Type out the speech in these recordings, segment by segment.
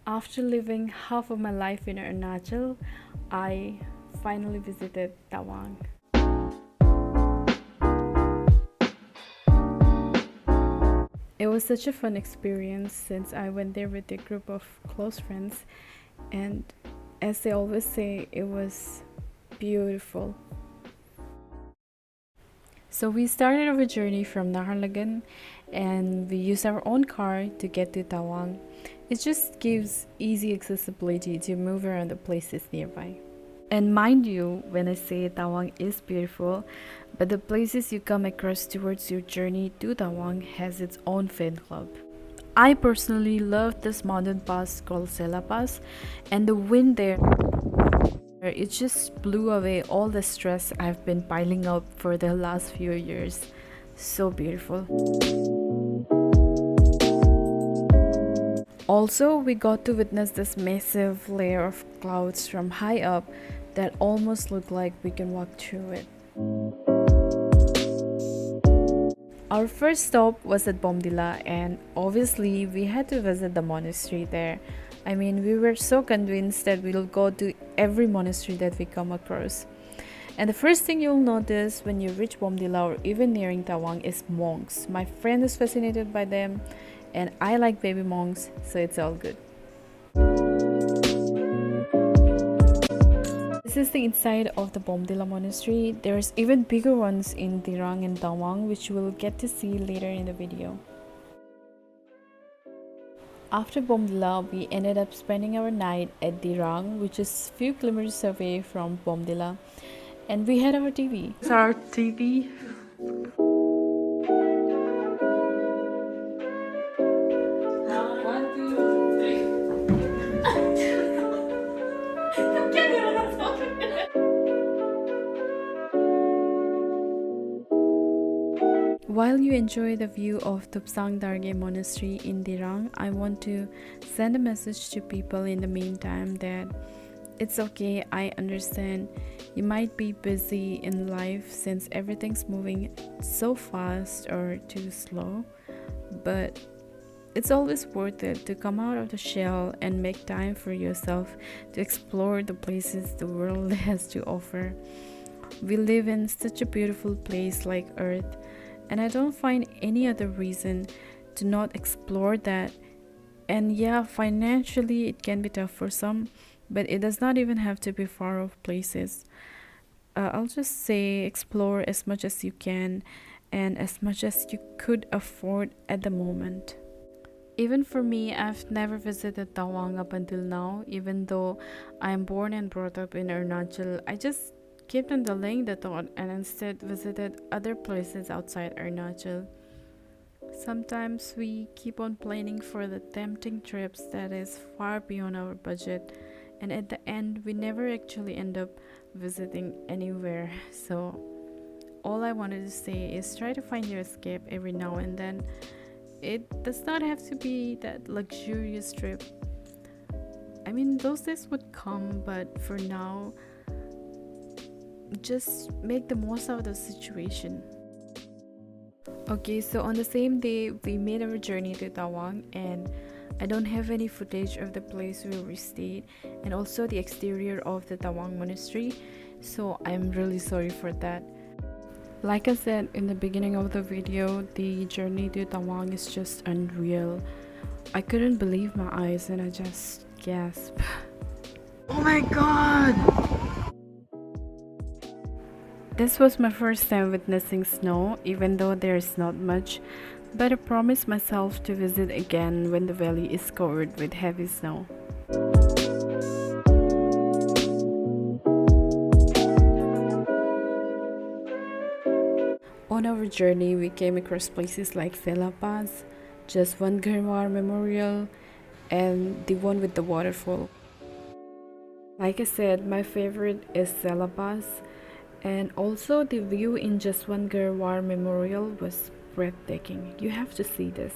After living half of my life in Arunachal, I finally visited Tawang. It was such a fun experience since I went there with a group of close friends, and as they always say, it was beautiful. So we started our journey from Naharlagan and we used our own car to get to Tawang. It just gives easy accessibility to move around the places nearby. And mind you, when I say Tawang is beautiful, but the places you come across towards your journey to Tawang has its own fan club. I personally love this mountain pass called Sela Pass, and the wind there, it just blew away all the stress I've been piling up for the last few years. So beautiful. Also, we got to witness this massive layer of clouds from high up that almost looked like we can walk through it. Our first stop was at Bomdila, and obviously we had to visit the monastery there. I mean, we were so convinced that we'll go to every monastery that we come across. And the first thing you'll notice when you reach Bomdila or even nearing Tawang is monks. My friend is fascinated by them, and I like baby monks, so it's all good. This is the inside of the Bomdila monastery. There's even bigger ones in Dirang and Tawang, which we'll get to see later in the video. After Bomdila, we ended up spending our night at Dirang, which is few kilometers away from Bomdila, and we had our TV. It's our TV. While you enjoy the view of Tupsang Dargay Monastery in Dirang, I want to send a message to people in the meantime that it's okay. I understand you might be busy in life since everything's moving so fast or too slow, but it's always worth it to come out of the shell and make time for yourself to explore the places the world has to offer. We live in such a beautiful place like Earth, and I don't find any other reason to not explore that. And yeah, financially it can be tough for some, but it does not even have to be far off places. I'll just say explore as much as you can and as much as you could afford at the moment. Even for me, I've never visited Tawang up until now. Even though I am born and brought up in Arunachal, I just kept on delaying the thought and instead visited other places outside Arunachal. Sometimes we keep on planning for the tempting trips that is far beyond our budget, and at the end we never actually end up visiting anywhere. So all I wanted to say is try to find your escape every now and then. It does not have to be that luxurious trip. I mean, those days would come, but for now, just make the most out of the situation. Okay, so on the same day, we made our journey to Tawang, and I don't have any footage of the place where we stayed and also the exterior of the Tawang monastery, so I'm really sorry for that. Like I said in the beginning of the video, the journey to Tawang is just unreal. I couldn't believe my eyes and I just gasped. Oh my god! This was my first time witnessing snow, even though there's not much, but I promised myself to visit again when the valley is covered with heavy snow. On our journey, we came across places like Sela Pass, Just One Garwar Memorial, and the one with the waterfall. Like I said, my favorite is Sela Pass, and also the view in Just One Garwar Memorial was breathtaking. You have to see this.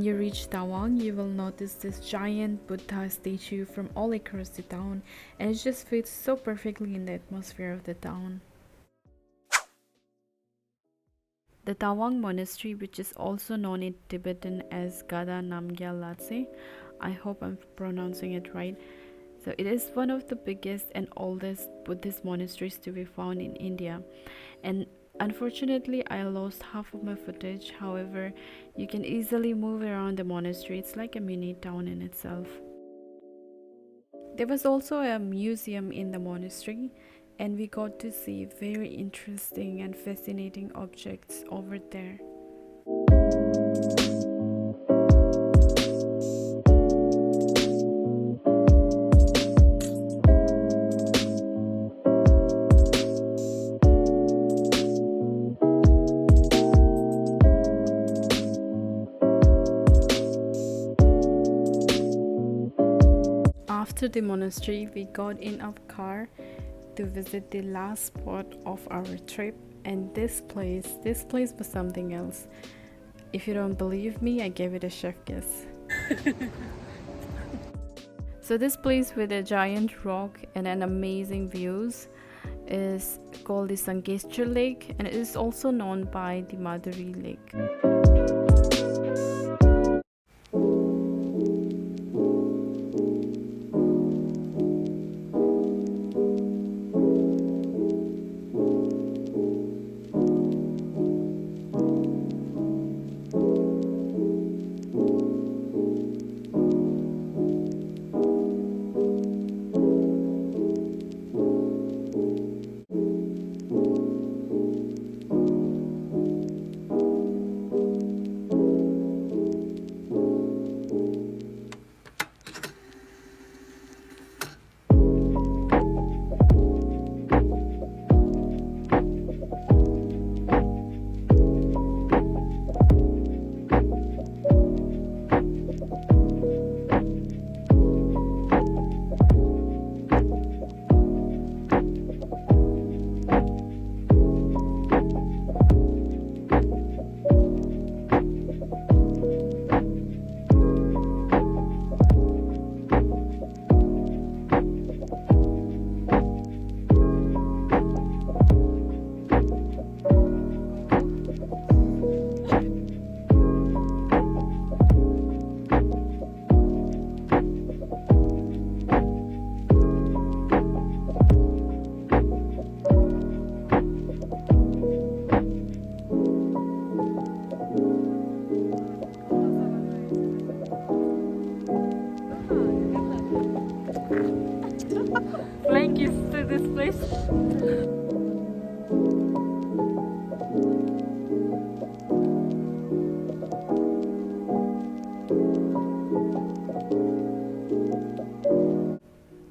When you reach Tawang, you will notice this giant Buddha statue from all across the town, and it just fits so perfectly in the atmosphere of the town. The Tawang Monastery, which is also known in Tibetan as Gada Namgyal Latse, I hope I'm pronouncing it right. So it is one of the biggest and oldest Buddhist monasteries to be found in India. And unfortunately, I lost half of my footage. However, you can easily move around the monastery. It's like a mini town in itself. There was also a museum in the monastery, and we got to see very interesting and fascinating objects over there. After the monastery, we got in our car to visit the last spot of our trip, and this place was something else. If you don't believe me, I gave it a chef kiss. So this place with a giant rock and an amazing views is called the Sankeshwar Lake, and it is also known by the Madhuri Lake. Flying kiss to this place.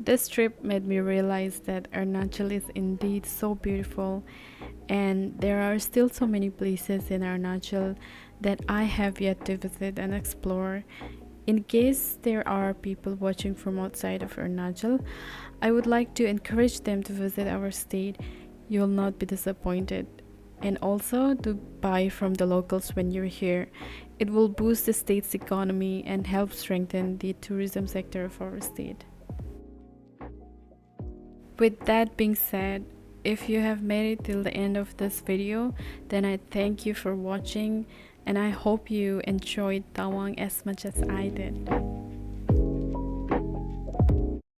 This trip made me realize that Arunachal is indeed so beautiful, and there are still so many places in Arunachal that I have yet to visit and explore. In case there are people watching from outside of Arunachal, I would like to encourage them to visit our state. You will not be disappointed. And also to buy from the locals when you're here. It will boost the state's economy and help strengthen the tourism sector of our state. With that being said, if you have made it till the end of this video, then I thank you for watching, and I hope you enjoyed Tawang as much as I did.